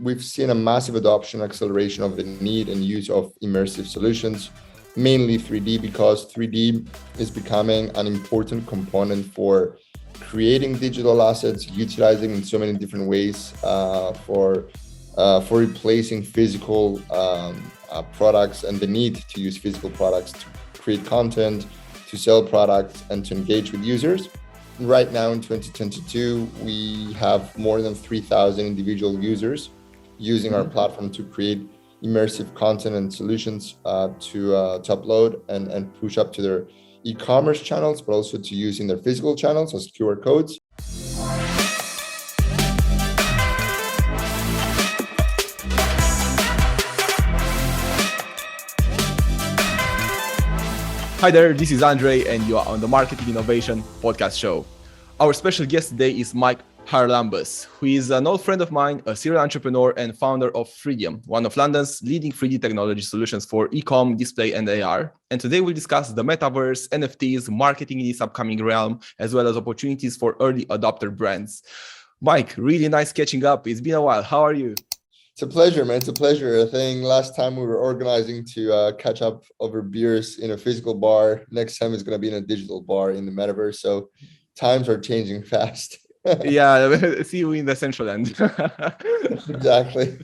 we've seen a massive adoption, acceleration of the need and use of immersive solutions, mainly 3D, because 3D is becoming an important component for creating digital assets, utilizing in so many different ways for replacing physical products, and the need to use physical products to create content, to sell products, and to engage with users. Right now in 2022, we have more than 3,000 individual users using our platform to create immersive content and solutions to upload and push up to their e-commerce channels, but also to use in their physical channels as QR codes. Hi there, this is Andre, and you are on the Marketing Innovation Podcast Show. Our special guest today is Mike Charalambous, who is an old friend of mine, a serial entrepreneur and founder of 3Dium, one of London's leading 3D technology solutions for e-Comm, display, and AR. And today we'll discuss the Metaverse, NFTs, marketing in this upcoming realm, as well as opportunities for early adopter brands. Mike, really nice catching up. It's been a while. How are you? It's a pleasure, man. It's a pleasure. I think last time we were organizing to catch up over beers in a physical bar. Next time it's going to be in a digital bar in the Metaverse. So times are changing fast. Yeah, see you in the central end. Exactly.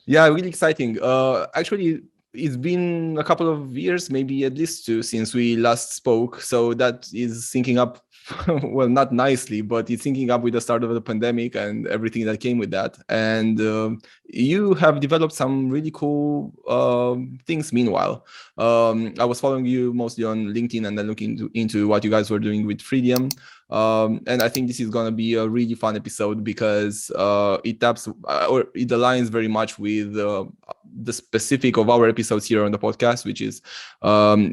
Yeah, really exciting. Actually, it's been a couple of years, maybe at least two, since we last spoke. So that is syncing up, well, not nicely, but it's syncing up with the start of the pandemic and everything that came with that. And you have developed some really cool things meanwhile. I was following you mostly on LinkedIn and then looking into what you guys were doing with 3Dium. And I think this is going to be a really fun episode because it aligns very much with the specific of our episodes here on the podcast, which is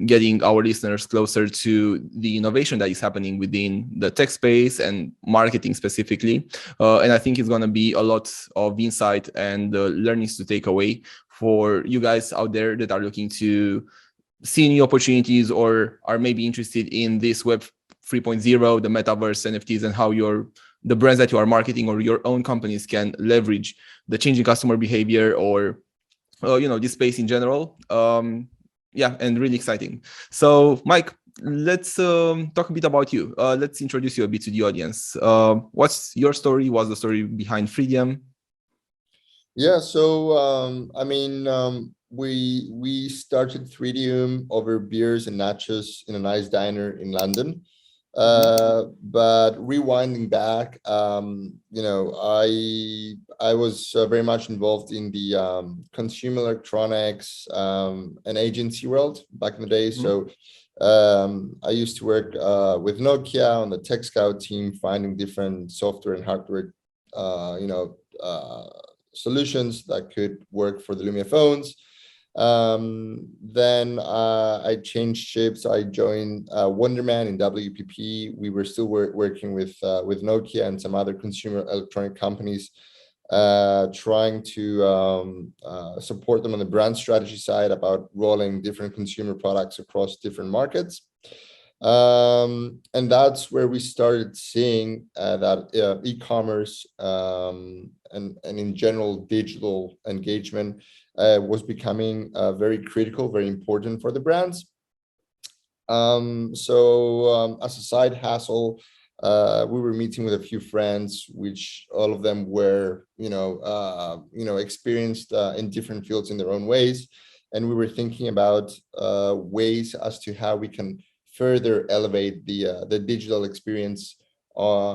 getting our listeners closer to the innovation that is happening within the tech space and marketing specifically. And I think it's going to be a lot of insight and learnings to take away for you guys out there that are looking to see new opportunities or are maybe interested in this Web 3.0, the Metaverse, NFTs, and how the brands that you are marketing or your own companies can leverage the changing customer behavior or this space in general. Yeah, and really exciting. So, Mike, let's talk a bit about you. Let's introduce you a bit to the audience. What's your story? What's the story behind 3Dium? Yeah, so we started 3Dium over beers and nachos in a nice diner in London. But rewinding back, I was very much involved in the consumer electronics and agency world back in the day. So I used to work with Nokia on the Tech Scout team, finding different software and hardware, solutions that could work for the Lumia phones. Then I changed ships. I joined Wonderman in WPP. We were still working with Nokia and some other consumer electronic companies, trying to support them on the brand strategy side about rolling different consumer products across different markets. And that's where we started seeing that e-commerce and in general digital engagement was becoming very critical, very important for the brands. So as a side hustle, we were meeting with a few friends, which all of them were, experienced in different fields in their own ways. And we were thinking about ways as to how we can further elevate the digital experience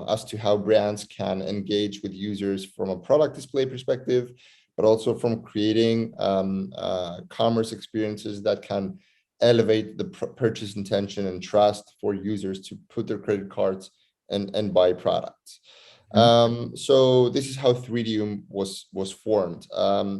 as to how brands can engage with users from a product display perspective, but also from creating commerce experiences that can elevate the purchase intention and trust for users to put their credit cards and buy products. So this is how 3Dium was formed,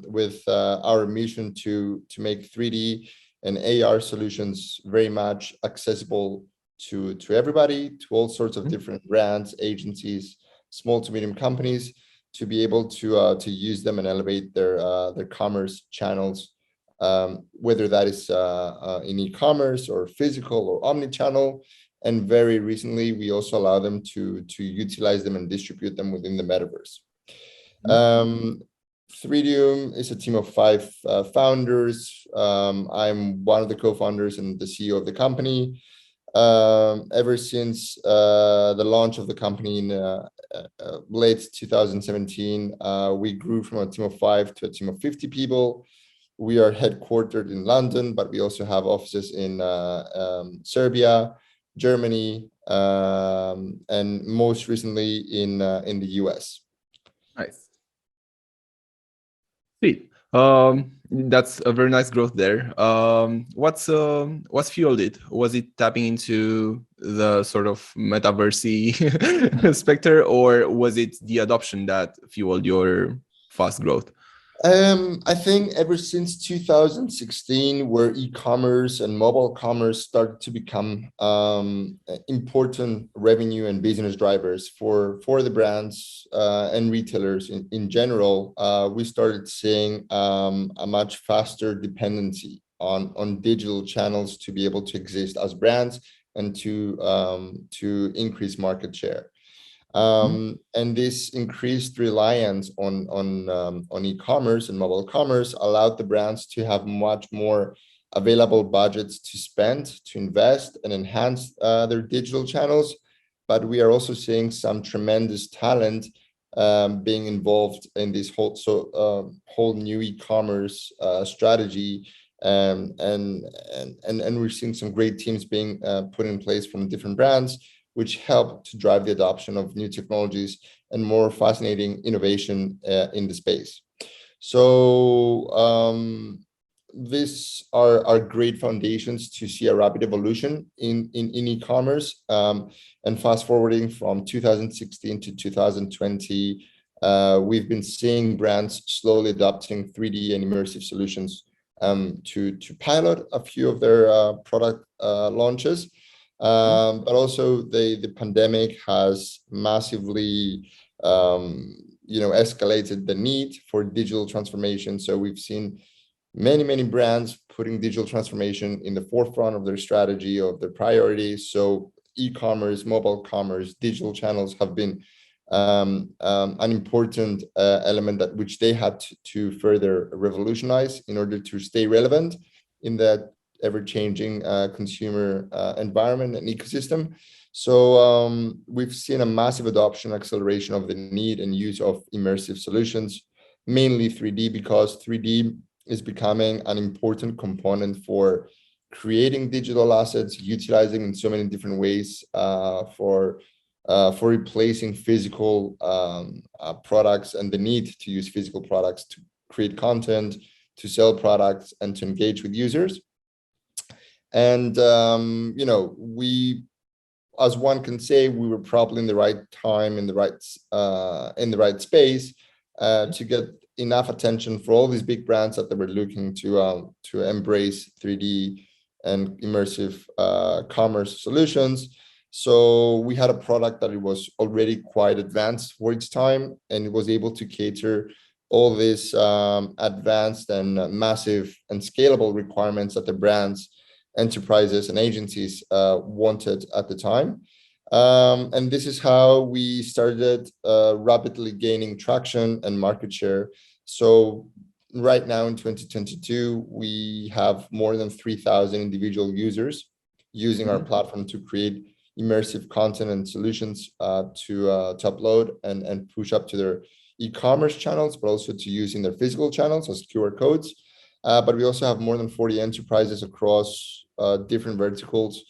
with our mission to make 3D and AR solutions very much accessible to everybody, to all sorts of different brands, agencies, small to medium companies, to be able to use them and elevate their commerce channels, whether that is in e-commerce or physical or omni-channel. And very recently, we also allow them to utilize them and distribute them within the Metaverse. 3Dium is a team of 5 founders. I'm one of the co-founders and the CEO of the company. Ever since the launch of the company in late 2017, we grew from a team of 5 to a team of 50 people. We are headquartered in London, but we also have offices in Serbia, Germany, and most recently in the US. Nice. Sweet. That's a very nice growth there. What's fueled it? Was it tapping into the sort of metaverse specter, or was it the adoption that fueled your fast growth? I think ever since 2016, where e-commerce and mobile commerce started to become important revenue and business drivers for the brands and retailers in general, we started seeing a much faster dependency on digital channels to be able to exist as brands and to increase market share. And this increased reliance on e-commerce and mobile commerce allowed the brands to have much more available budgets to spend, to invest and enhance their digital channels. But we are also seeing some tremendous talent being involved in this whole new e-commerce strategy. And we're seeing some great teams being put in place from different brands, which help to drive the adoption of new technologies and more fascinating innovation in the space. So these are great foundations to see a rapid evolution in e-commerce. And fast forwarding from 2016 to 2020, we've been seeing brands slowly adopting 3D and immersive solutions to pilot a few of their product launches. But also the pandemic has massively, escalated the need for digital transformation. So we've seen many brands putting digital transformation in the forefront of their strategy, of their priorities. So e-commerce, mobile commerce, digital channels have been an important element that which they had to further revolutionize in order to stay relevant in that ever-changing consumer environment and ecosystem. So we've seen a massive adoption, acceleration of the need and use of immersive solutions, mainly 3D, because 3D is becoming an important component for creating digital assets, utilizing in so many different ways for replacing physical products and the need to use physical products to create content, to sell products, and to engage with users. And, we, as one can say, we were probably in the right time, in the right space to get enough attention for all these big brands that they were looking to embrace 3D and immersive commerce solutions. So we had a product that it was already quite advanced for its time, and it was able to cater all these advanced and massive and scalable requirements that the brands, enterprises and agencies wanted at the time. And this is how we started rapidly gaining traction and market share. So right now in 2022, we have more than 3,000 individual users using our platform to create immersive content and solutions to upload and push up to their e-commerce channels, but also to use in their physical channels as QR codes. But we also have more than 40 enterprises across different verticals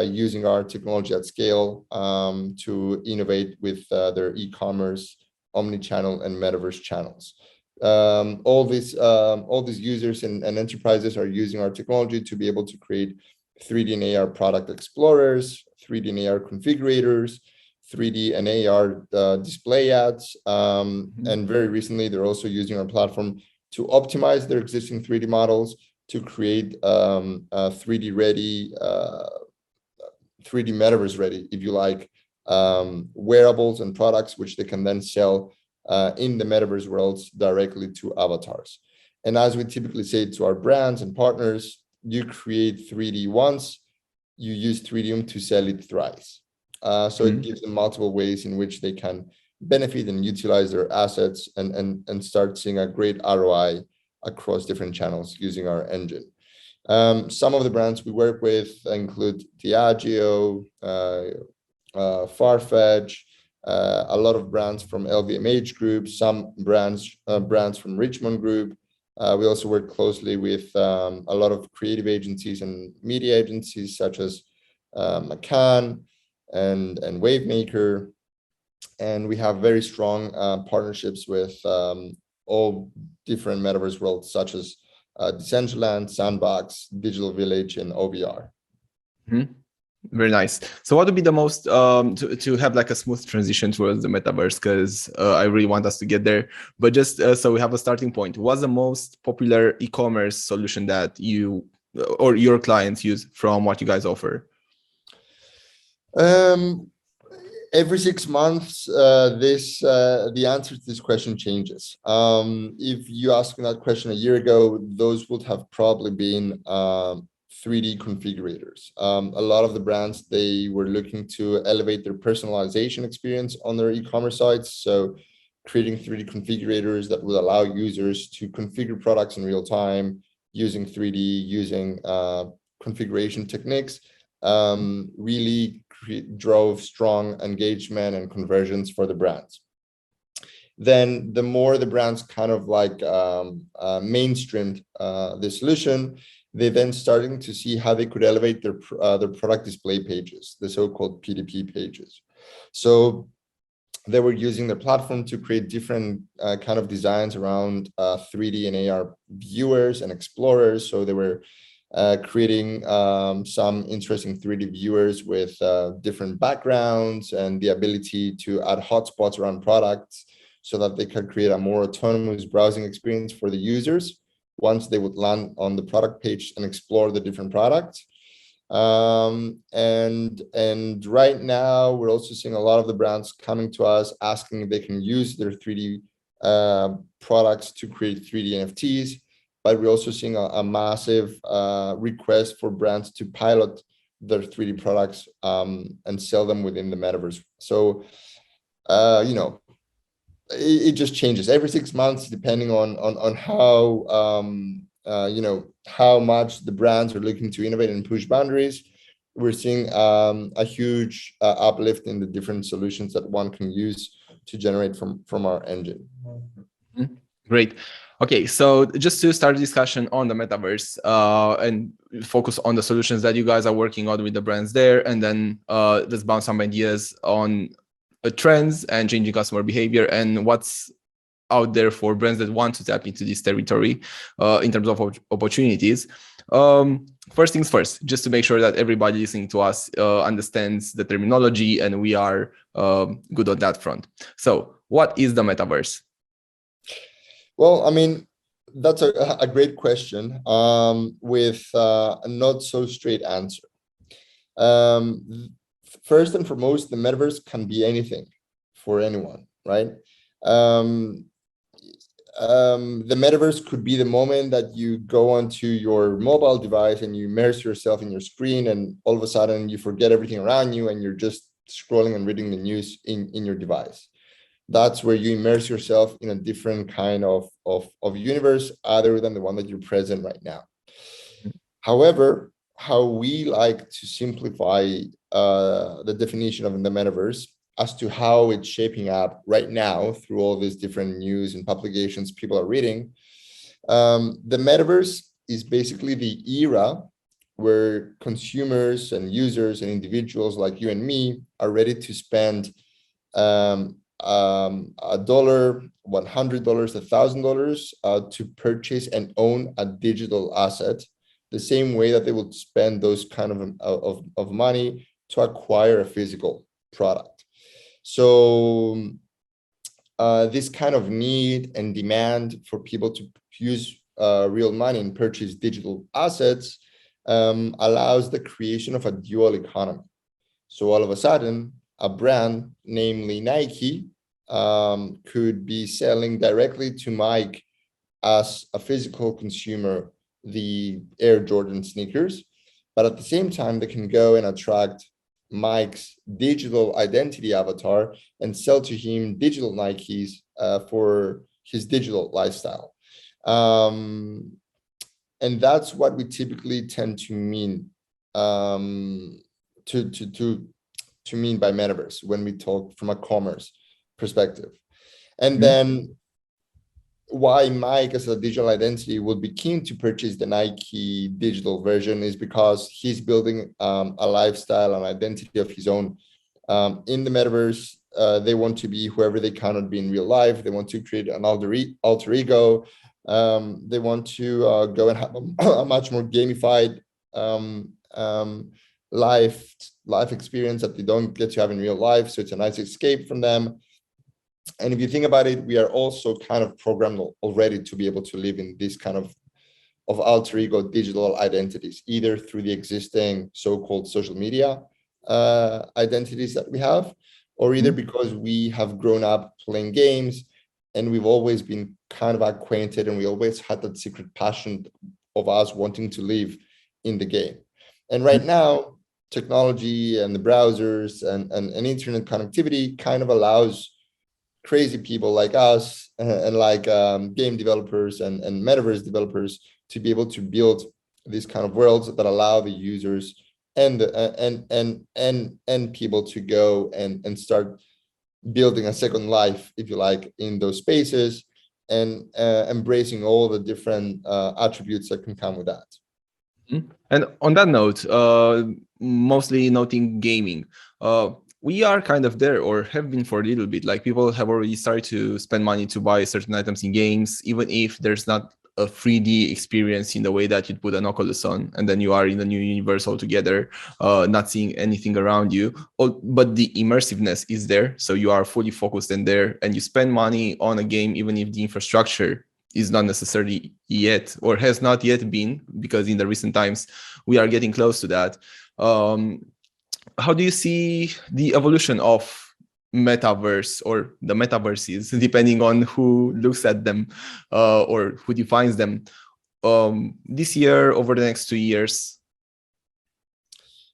using our technology at scale to innovate with their e-commerce, omni-channel and metaverse channels. All these users and enterprises are using our technology to be able to create 3D and AR product explorers, 3D and AR configurators, 3D and AR display ads. And very recently, they're also using our platform to optimize their existing 3D models to create 3D ready, 3D metaverse ready, if you like, wearables and products, which they can then sell in the metaverse worlds directly to avatars. And as we typically say to our brands and partners, you create 3D once, you use 3Dium to sell it thrice. So it gives them multiple ways in which they can benefit and utilize their assets and start seeing a great ROI across different channels using our engine. Some of the brands we work with include Diageo, Farfetch, a lot of brands from LVMH Group, some brands from Richmond Group. We also work closely with a lot of creative agencies and media agencies such as McCann and Wavemaker. And we have very strong partnerships with all different metaverse worlds such as Decentraland, Sandbox, Digital Village, and OVR. Mm-hmm. Very nice. So what would be the most to have like a smooth transition towards the metaverse, because I really want us to get there, but just so we have a starting point, what's the most popular e-commerce solution that you or your clients use from what you guys offer? Every 6 months, the answer to this question changes. If you asked me that question a year ago, those would have probably been 3D configurators. A lot of the brands, they were looking to elevate their personalization experience on their e-commerce sites. So creating 3D configurators that would allow users to configure products in real time using 3D, using configuration techniques, really drove strong engagement and conversions for the brands. Then the more the brands kind of like mainstreamed the solution, they then starting to see how they could elevate their product display pages, the so-called PDP pages. So they were using their platform to create different kind of designs around 3D and AR viewers and explorers. So they were creating some interesting 3D viewers with different backgrounds and the ability to add hotspots around products so that they can create a more autonomous browsing experience for the users once they would land on the product page and explore the different products. And right now, we're also seeing a lot of the brands coming to us asking if they can use their 3D products to create 3D NFTs. But we're also seeing a massive request for brands to pilot their 3D products and sell them within the metaverse. So, you know, it just changes every 6 months, depending on how, you know, how much the brands are looking to innovate and push boundaries. We're seeing a huge uplift in the different solutions that one can use to generate from our engine. Great. Okay, so just to start a discussion on the metaverse and focus on the solutions that you guys are working on with the brands there, and then let's bounce some ideas on trends and changing customer behavior and what's out there for brands that want to tap into this territory in terms of opportunities. First things first, just to make sure that everybody listening to us understands the terminology and we are good on that front. So what is the metaverse? Well, I mean, that's a great question with a not so straight answer. First and foremost, the metaverse can be anything for anyone, right? The metaverse could be the moment that you go onto your mobile device and you immerse yourself in your screen, and all of a sudden you forget everything around you and you're just scrolling and reading the news in your device. That's where you immerse yourself in a different kind of universe other than the one that you're present right now. However, how we like to simplify the definition of the metaverse as to how it's shaping up right now through all these different news and publications people are reading. The metaverse is basically the era where consumers and users and individuals like you and me are ready to spend $1, $100, $1,000 to purchase and own a digital asset, the same way that they would spend those kind of money to acquire a physical product. So this kind of need and demand for people to use real money and purchase digital assets allows the creation of a dual economy. So all of a sudden, a brand, namely Nike, could be selling directly to Mike as a physical consumer the Air Jordan sneakers, but at the same time, they can go and attract Mike's digital identity avatar and sell to him digital Nikes for his digital lifestyle. And that's what we typically tend to mean to mean by metaverse when we talk from a commerce perspective. And then why Mike as a digital identity would be keen to purchase the Nike digital version is because he's building a lifestyle and identity of his own in the metaverse. They want to be whoever they cannot be in real life. They want to create an alter ego. They want to go and have a much more gamified life experience that they don't get to have in real life. So it's a nice escape from them. And if you think about it, we are also kind of programmed already to be able to live in this kind of alter ego digital identities, either through the existing so-called social media identities that we have, or either because we have grown up playing games and we've always been kind of acquainted and we always had that secret passion of us wanting to live in the game. And right now, technology and the browsers and internet connectivity kind of allows crazy people like us and like game developers and metaverse developers to be able to build these kind of worlds that allow the users and people to go and start building a second life, if you like, in those spaces, and embracing all the different attributes that can come with that. And on that note, mostly noting gaming, we are kind of there, or have been for a little bit. Like, people have already started to spend money to buy certain items in games, even if there's not a 3D experience in the way that you'd put an Oculus on, and then you are in a new universe altogether, not seeing anything around you. But the immersiveness is there, so you are fully focused in there, and you spend money on a game, even if the infrastructure is not necessarily yet, or has not yet been, because in the recent times we are getting close to that. How do you see the evolution of metaverse, or the metaverses, depending on who looks at them or who defines them, this year, over the next 2 years?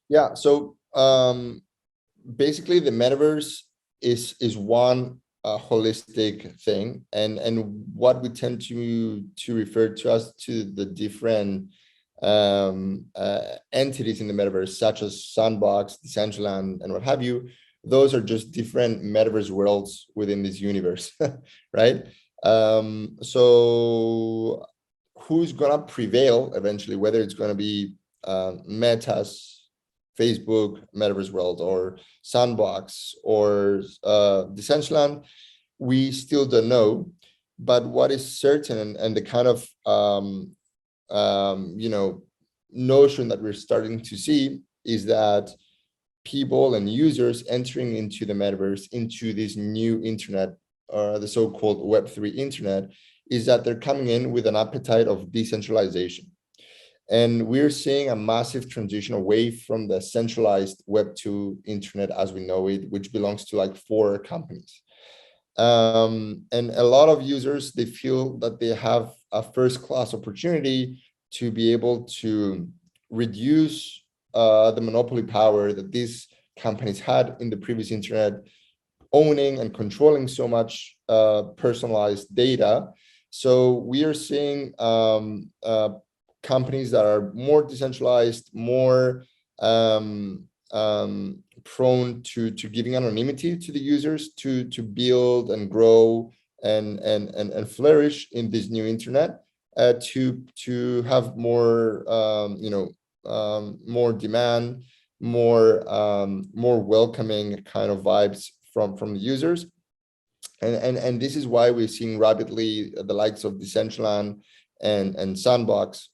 Yeah, so basically the metaverse is one holistic thing, and what we tend to refer to as to the different entities in the metaverse, such as Sandbox, Decentraland, and what have you. Those are just different metaverse worlds within this universe, right? So who's gonna prevail eventually, whether it's gonna be Meta's Facebook metaverse world or Sandbox or Decentraland, we still don't know. But what is certain, and the kind of notion that we're starting to see, is that people and users entering into the metaverse, into this new internet, or the so-called Web3 internet, is that they're coming in with an appetite of decentralization. And we're seeing a massive transition away from the centralized Web2 internet as we know it, which belongs to like 4 companies. And a lot of users, they feel that they have a first-class opportunity to be able to reduce the monopoly power that these companies had in the previous internet, owning and controlling so much personalized data. So we are seeing companies that are more decentralized, more prone to giving anonymity to the users to build and grow and flourish in this new internet, to have more more demand, more welcoming kind of vibes from the users. And this is why we're seeing rapidly the likes of Decentraland and Sandbox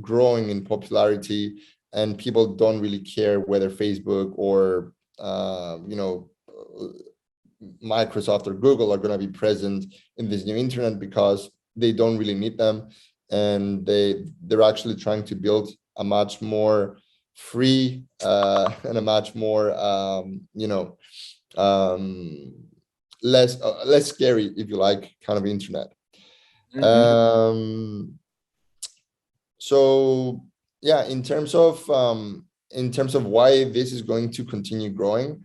growing in popularity, and people don't really care whether Facebook or Microsoft or Google are going to be present in this new internet, because they don't really need them, and they're actually trying to build a much more free and a much more less scary, if you like, kind of internet. So yeah, in terms of in terms of why this is going to continue growing,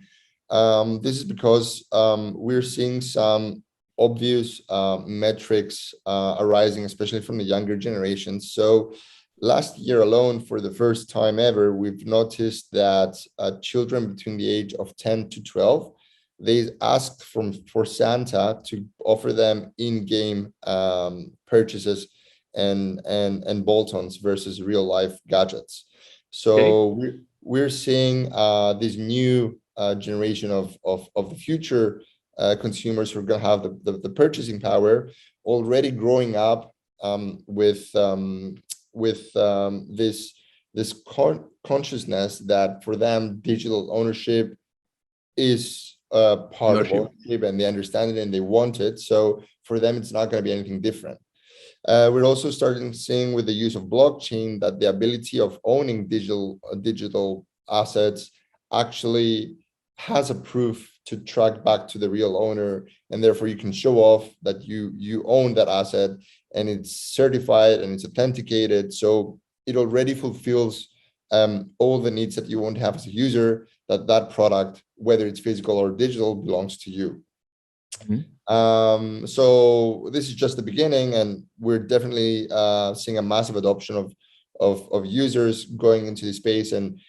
this is because we're seeing some obvious metrics arising, especially from the younger generations. So last year alone, for the first time ever, we've noticed that children between the age of 10 to 12, they asked for Santa to offer them in-game purchases and bolt-ons versus real life gadgets. So we're seeing this new generation of the future consumers who are going to have the purchasing power already growing up with this consciousness that for them digital ownership is part of ownership, and they understand it and they want it. So for them, it's not going to be anything different. We're also starting seeing with the use of blockchain that the ability of owning digital assets actually has a proof to track back to the real owner, and therefore you can show off that you own that asset and it's certified and it's authenticated. So it already fulfills all the needs that you won't have as a user, that product, whether it's physical or digital, belongs to you. So this is just the beginning, and we're definitely seeing a massive adoption of users going into the space and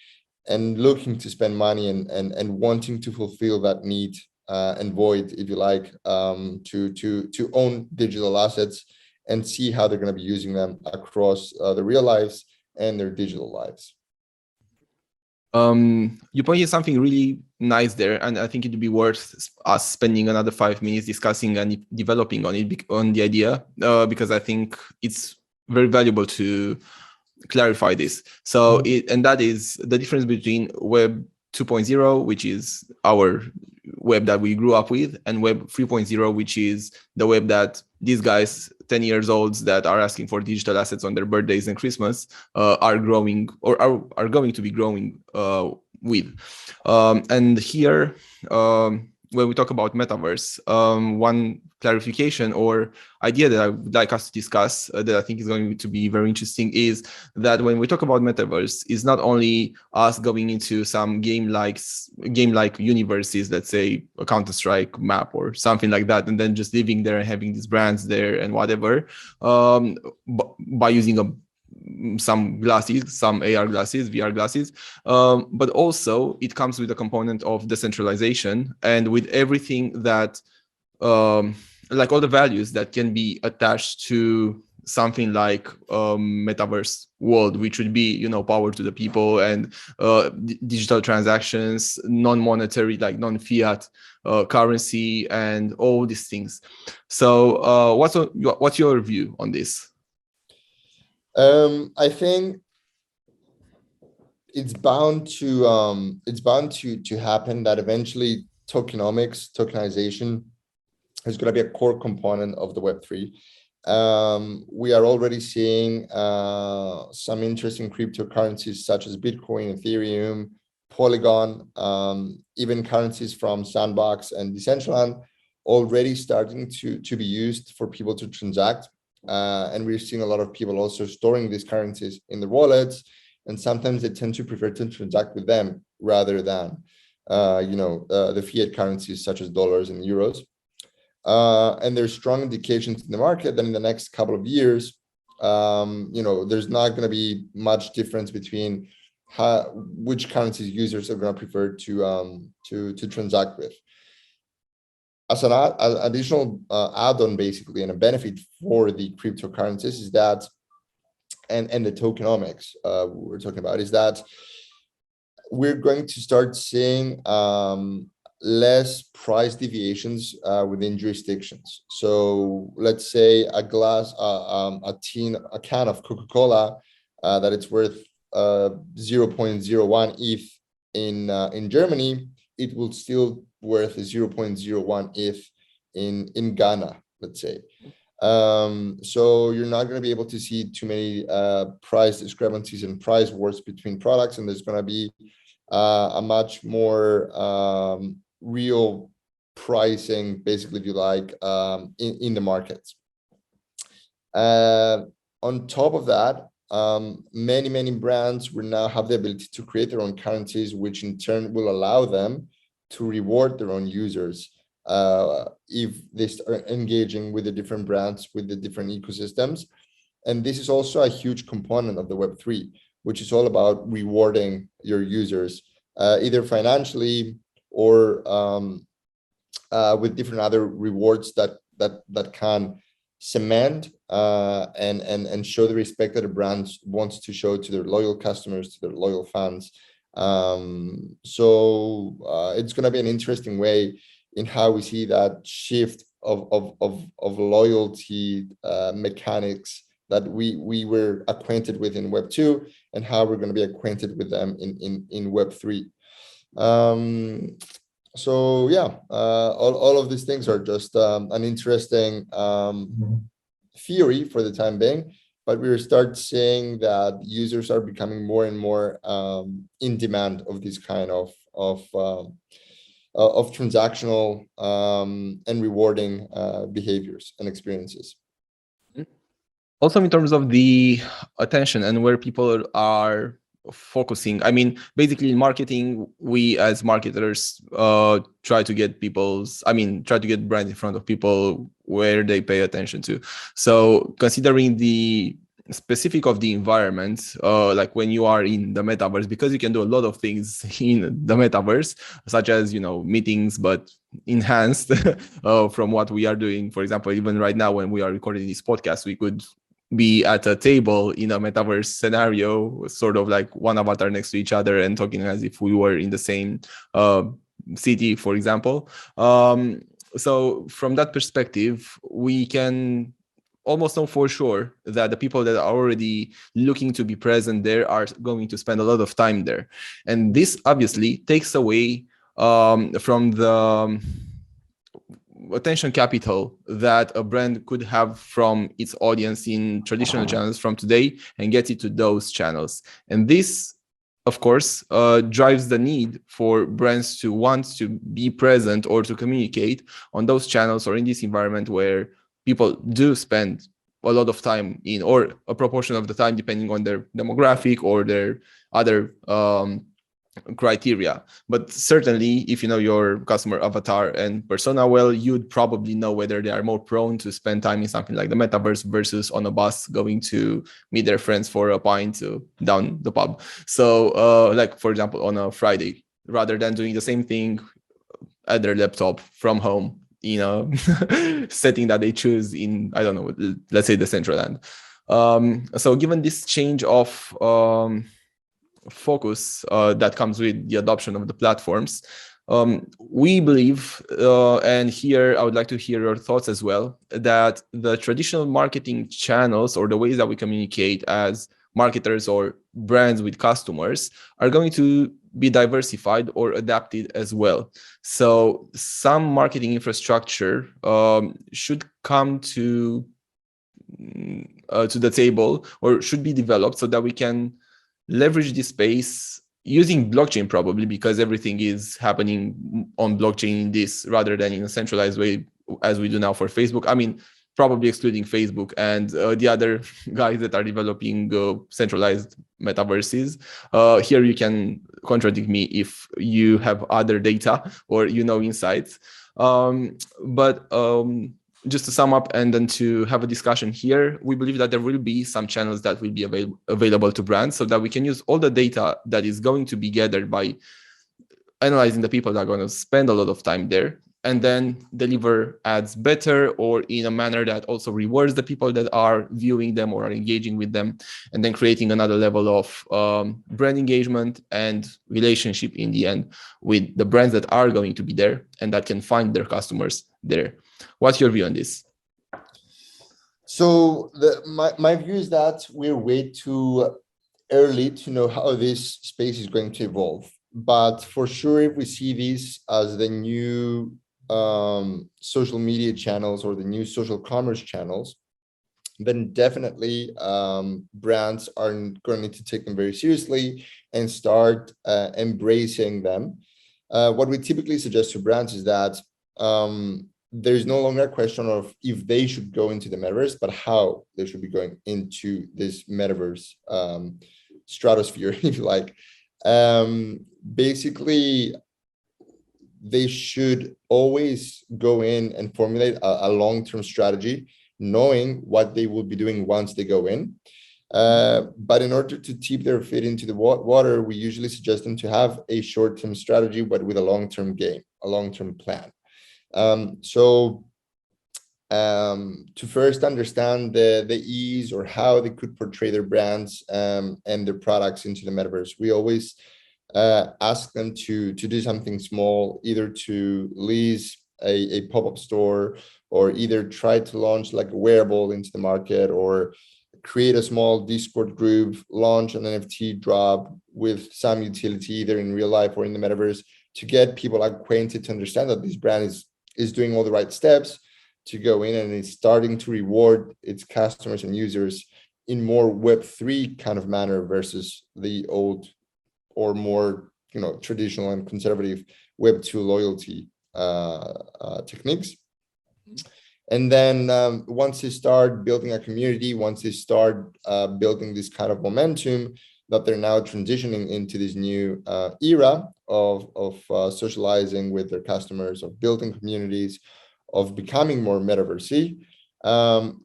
looking to spend money and wanting to fulfill that need and void, if you like, to own digital assets and see how they're going to be using them across their real lives and their digital lives. You pointed something really nice there, and I think it'd be worth us spending another 5 minutes discussing and developing on the idea, because I think it's very valuable to clarify this. So and that is the difference between Web 2.0, which is our web that we grew up with, and Web 3.0, which is the web that these guys 10 years olds that are asking for digital assets on their birthdays and Christmas are growing, or are going to be growing with. And here, when we talk about Metaverse, one clarification or idea that I would like us to discuss that I think is going to be very interesting is that when we talk about Metaverse, it's not only us going into some game-like universes, let's say a Counter-Strike map or something like that, and then just living there and having these brands there and whatever, by using some glasses, some AR glasses, VR glasses, but also it comes with a component of decentralization and with everything that, like all the values that can be attached to something like Metaverse world, which would be, you know, power to the people and digital transactions, non-monetary, like non-fiat currency, and all these things. So what's your view on this? I think it's bound to happen that eventually tokenization is going to be a core component of the Web3. We are already seeing some interesting cryptocurrencies such as Bitcoin, Ethereum, Polygon, even currencies from Sandbox and Decentraland already starting to be used for people to transact. And we're seeing a lot of people also storing these currencies in their wallets, and sometimes they tend to prefer to transact with them rather than the fiat currencies such as dollars and euros. And there's strong indications in the market that in the next couple of years, there's not going to be much difference between which currencies users are going to prefer to transact with. As an additional add-on, basically, and a benefit for the cryptocurrencies is that, and the tokenomics we're talking about, is that we're going to start seeing less price deviations within jurisdictions. So let's say a can of Coca-Cola that it's worth 0.01 ETH in Germany, it will still worth 0.01 ETH in Ghana, let's say. So you're not going to be able to see too many price discrepancies and price wars between products, and there's going to be a much more real pricing, basically, if you like, in the markets. On top of that, many brands will now have the ability to create their own currencies, which in turn will allow them to reward their own users if they start engaging with the different brands, with the different ecosystems. And this is also a huge component of the Web3, which is all about rewarding your users, either financially or with different other rewards that can cement and show the respect that a brand wants to show to their loyal customers, to their loyal fans. So it's going to be an interesting way in how we see that shift of loyalty mechanics that we were acquainted with in Web 2 and how we're going to be acquainted with them in Web 3. So yeah, all of these things are just an interesting theory for the time being, but we start seeing that users are becoming more and more in demand of this kind of transactional and rewarding behaviors and experiences. Also, in terms of the attention and where people are focusing, I mean, basically in marketing, we as marketers try to get brands in front of people where they pay attention to. So considering the specific of the environment, like when you are in the metaverse, because you can do a lot of things in the metaverse, such as, meetings, but enhanced from what we are doing. For example, even right now when we are recording this podcast, we could be at a table in a metaverse scenario, sort of like one avatar next to each other and talking as if we were in the same city, for example. So from that perspective, we can almost know for sure that the people that are already looking to be present there are going to spend a lot of time there. And this obviously takes away from the attention capital that a brand could have from its audience in traditional channels from today and get it to those channels. And this, of course, drives the need for brands to want to be present or to communicate on those channels or in this environment where people do spend a lot of time in, or a proportion of the time, depending on their demographic or their other criteria. But certainly, if you know your customer avatar and persona well, you'd probably know whether they are more prone to spend time in something like the metaverse versus on a bus going to meet their friends for a pint down the pub. So like, for example, on a Friday, rather than doing the same thing at their laptop from home, setting that they choose in, I don't know, let's say the Central Land. So given this change of focus that comes with the adoption of the platforms, we believe, and here I would like to hear your thoughts as well, that the traditional marketing channels or the ways that we communicate as marketers or brands with customers are going to be diversified or adapted as well. So some marketing infrastructure should come to the table, or should be developed, so that we can leverage this space using blockchain, probably because everything is happening on blockchain in this rather than in a centralized way as we do now for Facebook. I mean, probably excluding Facebook and the other guys that are developing centralized metaverses. Here you can contradict me if you have other data or insights. But just to sum up and then to have a discussion here, we believe that there will be some channels that will be available to brands, so that we can use all the data that is going to be gathered by analyzing the people that are going to spend a lot of time there, and then deliver ads better or in a manner that also rewards the people that are viewing them or are engaging with them, and then creating another level of brand engagement and relationship in the end with the brands that are going to be there and that can find their customers there. What's your view on this? So my view is that we're way too early to know how this space is going to evolve. But for sure, if we see this as the new social media channels or the new social commerce channels, then definitely brands are going to need to take them very seriously and start embracing them. What we typically suggest to brands is that there's no longer a question of if they should go into the metaverse, but how they should be going into this metaverse stratosphere, if you like. Basically, they should always go in and formulate a long-term strategy, knowing what they will be doing once they go in. But in order to tip their feet into the water, we usually suggest them to have a short-term strategy, but with a long-term game, a long-term plan. To first understand the ease or how they could portray their brands and their products into the metaverse, we always ask them to do something small, either to lease a pop-up store, or either try to launch like a wearable into the market, or create a small Discord group, launch an NFT drop with some utility, either in real life or in the metaverse, to get people acquainted, to understand that this brand is doing all the right steps to go in and is starting to reward its customers and users in more Web3 kind of manner versus the old or more, traditional and conservative Web2 loyalty techniques. And then once they start building a community, once they start building this kind of momentum, that they're now transitioning into this new era of socializing with their customers, of building communities, of becoming more metaversy,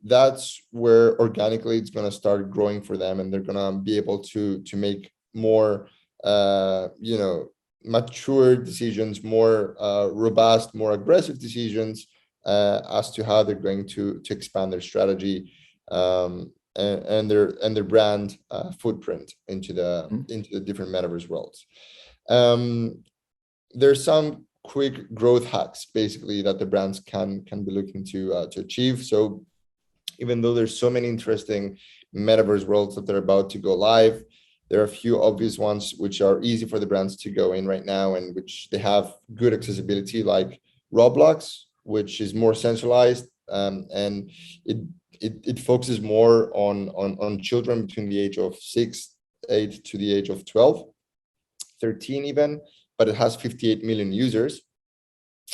that's where organically it's going to start growing for them, and they're going to be able to make more mature decisions, more robust, more aggressive decisions as to how they're going to expand their strategy and their brand footprint into the different metaverse worlds. There's some quick growth hacks basically that the brands can be looking to achieve. So even though there's so many interesting metaverse worlds that they're about to go live, there are a few obvious ones which are easy for the brands to go in right now and which they have good accessibility, like Roblox, which is more centralized, and it focuses more on children between the age of 6, 8 to the age of 12, 13 even, but it has 58 million users,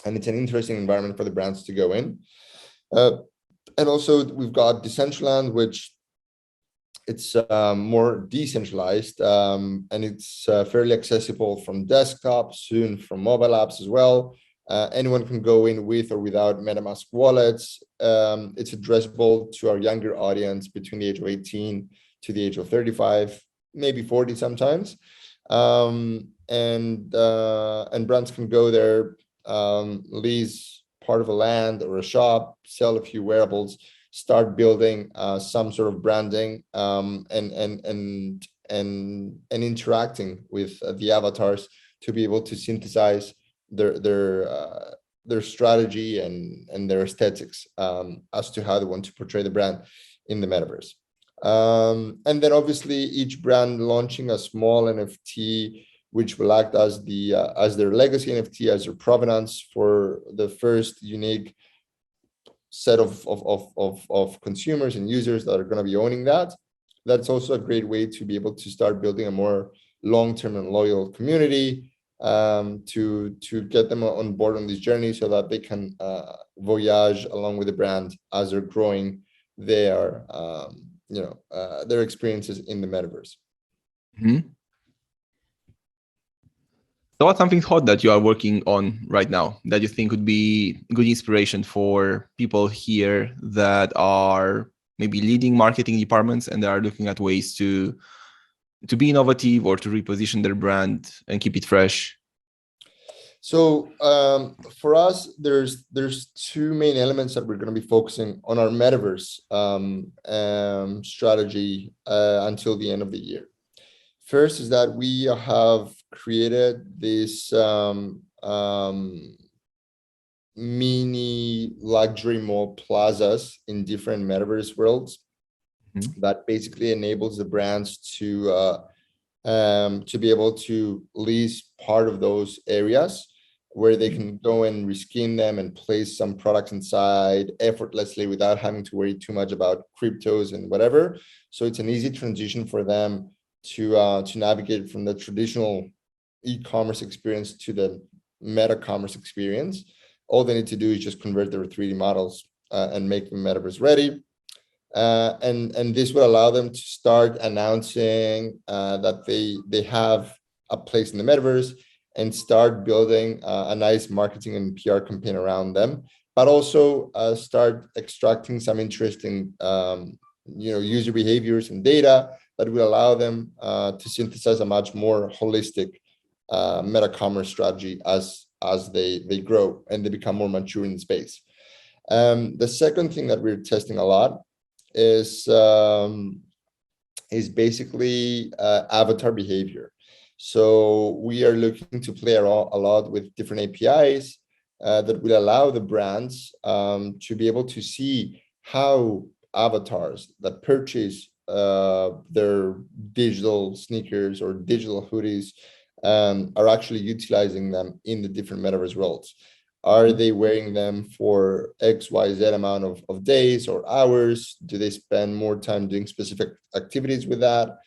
and it's an interesting environment for the brands to go in. And also we've got Decentraland, which it's more decentralized, and it's fairly accessible from desktop, soon from mobile apps as well. Anyone can go in with or without MetaMask wallets. It's addressable to our younger audience between the age of 18 to the age of 35, maybe 40 sometimes. And brands can go there, lease part of a land or a shop, sell a few wearables, start building some sort of branding, and interacting with the avatars to be able to synthesize their strategy and their aesthetics as to how they want to portray the brand in the metaverse. And then obviously each brand launching a small NFT, which will act as their legacy NFT, as their provenance for the first unique set of consumers and users that are going to be owning that. That's also a great way to be able to start building a more long-term and loyal community, to get them on board on this journey so that they can voyage along with the brand as they're growing their experiences in the metaverse. Mm-hmm. So what's something hot that you are working on right now that you think would be good inspiration for people here that are maybe leading marketing departments and they are looking at ways to be innovative or to reposition their brand and keep it fresh? So for us, there's two main elements that we're going to be focusing on our metaverse strategy until the end of the year. First is that we have created this mini luxury mall plazas in different metaverse worlds, that basically enables the brands to be able to lease part of those areas where they can go and reskin them and place some products inside effortlessly without having to worry too much about cryptos and whatever. So it's an easy transition for them to navigate from the traditional e-commerce experience to the meta commerce experience, all they need to do is just convert their 3D models and make them metaverse ready. And this will allow them to start announcing that they have a place in the metaverse and start building a nice marketing and PR campaign around them, but also start extracting some interesting user behaviors and data that will allow them to synthesize a much more holistic meta commerce strategy as they grow and they become more mature in the space. The second thing that we're testing a lot is basically avatar behavior. So we are looking to play a lot with different APIs that will allow the brands to be able to see how avatars that purchase their digital sneakers or digital hoodies are actually utilizing them in the different metaverse worlds. Are they wearing them for XYZ amount of days or hours? Do they spend more time doing specific activities with that?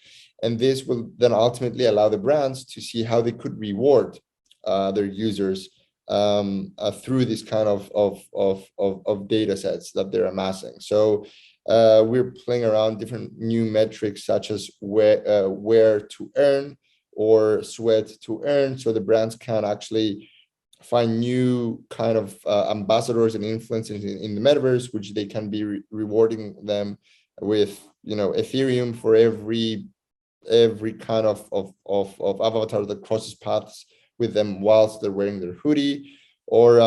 And this will then ultimately allow the brands to see how they could reward their users through this kind of data sets that they're amassing. So we're playing around different new metrics such as where to earn or sweat to earn, so the brands can actually find new kind of ambassadors and influencers in the metaverse, which they can be rewarding them with, Ethereum for every kind of avatar that crosses paths with them whilst they're wearing their hoodie, or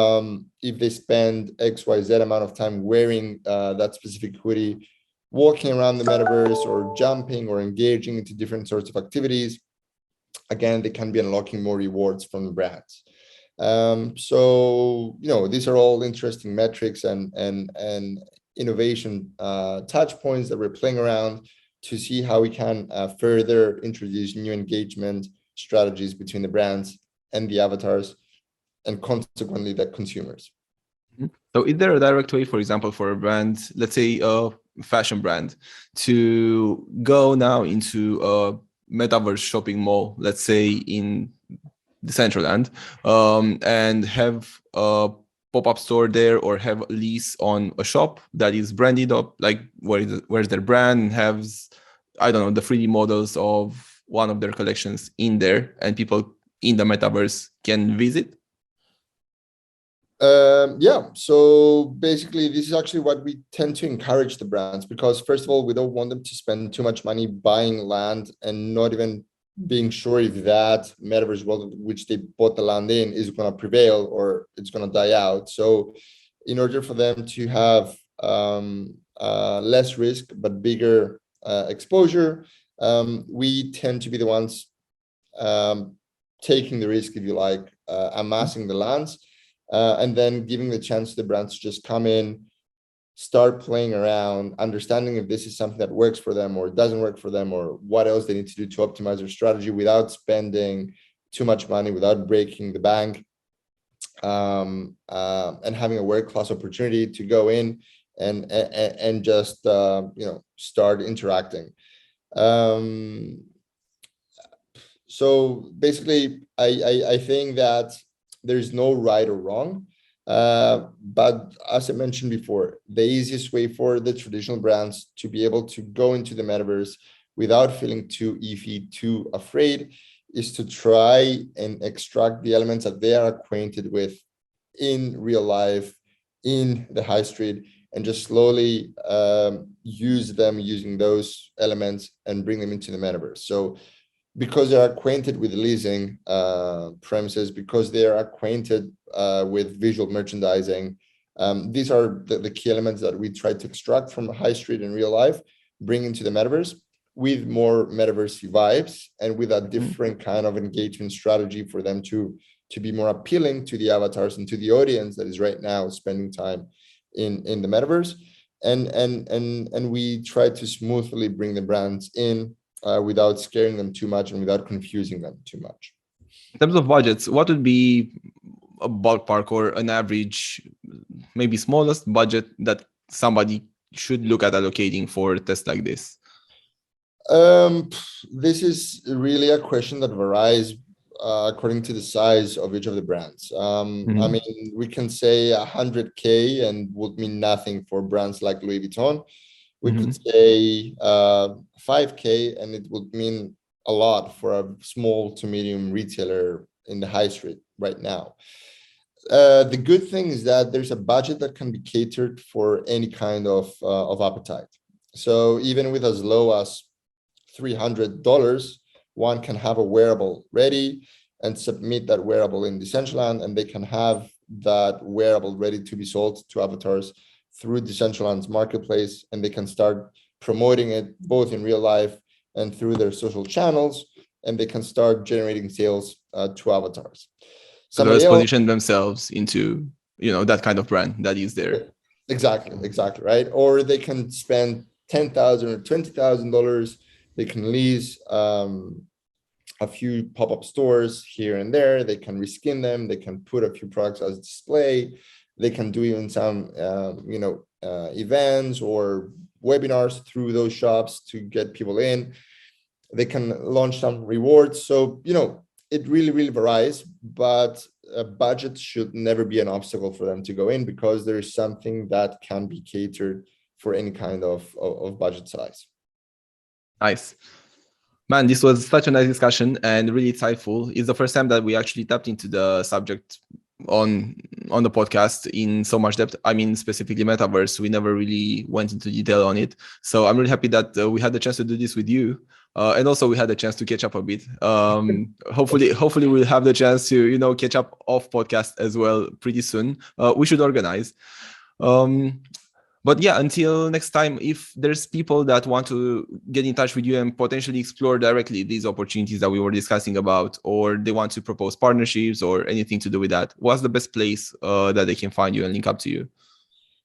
if they spend XYZ amount of time wearing that specific hoodie, walking around the metaverse or jumping or engaging into different sorts of activities, again, they can be unlocking more rewards from the brands. So these are all interesting metrics and innovation touch points that we're playing around to see how we can further introduce new engagement strategies between the brands and the avatars, and consequently the consumers. So is there a direct way, for example, for a brand, let's say a fashion brand, to go now into a metaverse shopping mall, let's say in the Decentraland, and have a pop-up store there, or have a lease on a shop that is branded up, like where's their brand, and has, I don't know, the 3D models of one of their collections in there, and people in the metaverse can visit? Yeah, so basically this is actually what we tend to encourage the brands, because first of all, we don't want them to spend too much money buying land and not even being sure if that metaverse world which they bought the land in is going to prevail or it's going to die out. So in order for them to have less risk but bigger exposure, we tend to be the ones taking the risk, if you like, amassing the lands, and then giving the chance to the brands to just come in, start playing around, understanding if this is something that works for them or doesn't work for them, or what else they need to do to optimize their strategy without spending too much money, without breaking the bank, and having a world-class opportunity to go in and just start interacting. So basically, I think that there's no right or wrong. But as I mentioned before, the easiest way for the traditional brands to be able to go into the metaverse without feeling too iffy, too afraid, is to try and extract the elements that they are acquainted with in real life, in the high street, and just slowly use them using those elements and bring them into the metaverse. So because they're acquainted with leasing premises, because they're acquainted with visual merchandising, these are the key elements that we try to extract from the high street in real life, bring into the metaverse with more metaverse vibes and with a different kind of engagement strategy for them to be more appealing to the avatars and to the audience that is right now spending time in the metaverse. And we try to smoothly bring the brands in without scaring them too much and without confusing them too much. In terms of budgets, what would be a ballpark or an average, maybe smallest budget that somebody should look at allocating for a test like this? This is really a question that varies according to the size of each of the brands. I mean, we can say 100K and would mean nothing for brands like Louis Vuitton. We could say 5K and it would mean a lot for a small to medium retailer in the high street right now. The good thing is that there's a budget that can be catered for any kind of appetite. So even with as low as $300, one can have a wearable ready and submit that wearable in Decentraland, and they can have that wearable ready to be sold to avatars through Decentraland's marketplace, and they can start promoting it both in real life and through their social channels, and they can start generating sales to avatars. Somebody else position themselves into, you know, that kind of brand that is there. Exactly, right? Or they can spend $10,000 or $20,000. They can lease a few pop-up stores here and there. They can reskin them. They can put a few products as display. They can do even some, events or webinars through those shops to get people in. They can launch some rewards. So, you know, it really, really varies, but a budget should never be an obstacle for them to go in because there is something that can be catered for any kind of budget size. Nice. Man, this was such a nice discussion and really insightful. It's the first time that we actually tapped into the subject on the podcast in so much depth. I mean, specifically Metaverse. We never really went into detail on it. So I'm really happy that we had the chance to do this with you. And also we had the chance to catch up a bit. Hopefully we'll have the chance to, you know, catch up off podcast as well pretty soon. We should organize. But yeah, until next time, if there's people that want to get in touch with you and potentially explore directly these opportunities that we were discussing about, or they want to propose partnerships or anything to do with that, what's the best place that they can find you and link up to you?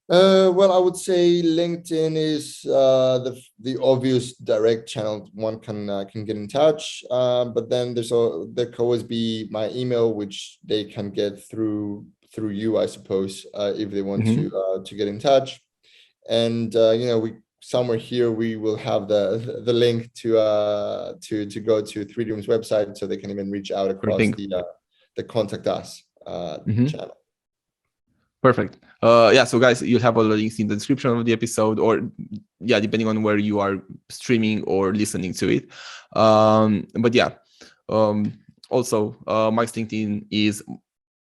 Well, I would say LinkedIn is the obvious direct channel one can get in touch. But then there could always be my email, which they can get through you, I suppose, if they want to get in touch. And we somewhere here we will have the link to go to 3Dreams website, so they can even reach out across the contact us channel. Perfect. So guys, you'll have all the links in the description of the episode, or depending on where you are streaming or listening to it. Also Mike's LinkedIn is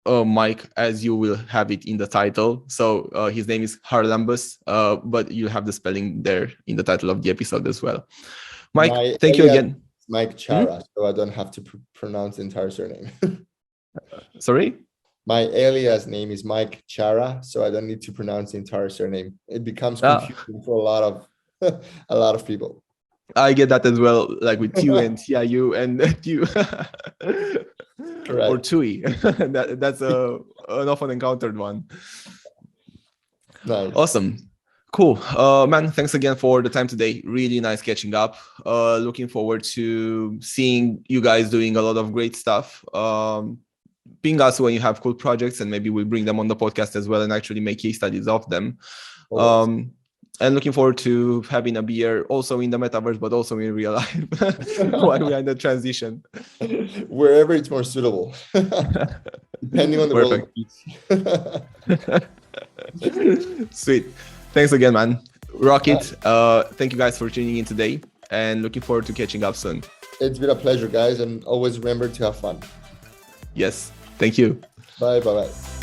Mike, as you will have it in the title. So his name is Charalambous, but you have the spelling there in the title of the episode as well. Mike, thank you again. Mike Chara, so I don't have to pronounce the entire surname. Sorry? My alias name is Mike Chara, so I don't need to pronounce the entire surname. It becomes confusing for a lot of people. I get that as well, like with Q and TIU and Q. Correct. Or TUI. That's an often encountered one. Nice. Awesome. Cool. Man, thanks again for the time today. Really nice catching up. Looking forward to seeing you guys doing a lot of great stuff. Ping us when you have cool projects, and maybe we'll bring them on the podcast as well and actually make case studies of them. And looking forward to having a beer also in the metaverse, but also in real life while we are in the transition. Wherever it's more suitable, depending on the world. Sweet. Thanks again, man. Rock it. Thank you guys for tuning in today, and looking forward to catching up soon. It's been a pleasure, guys, and always remember to have fun. Yes. Thank you. Bye. Bye-bye.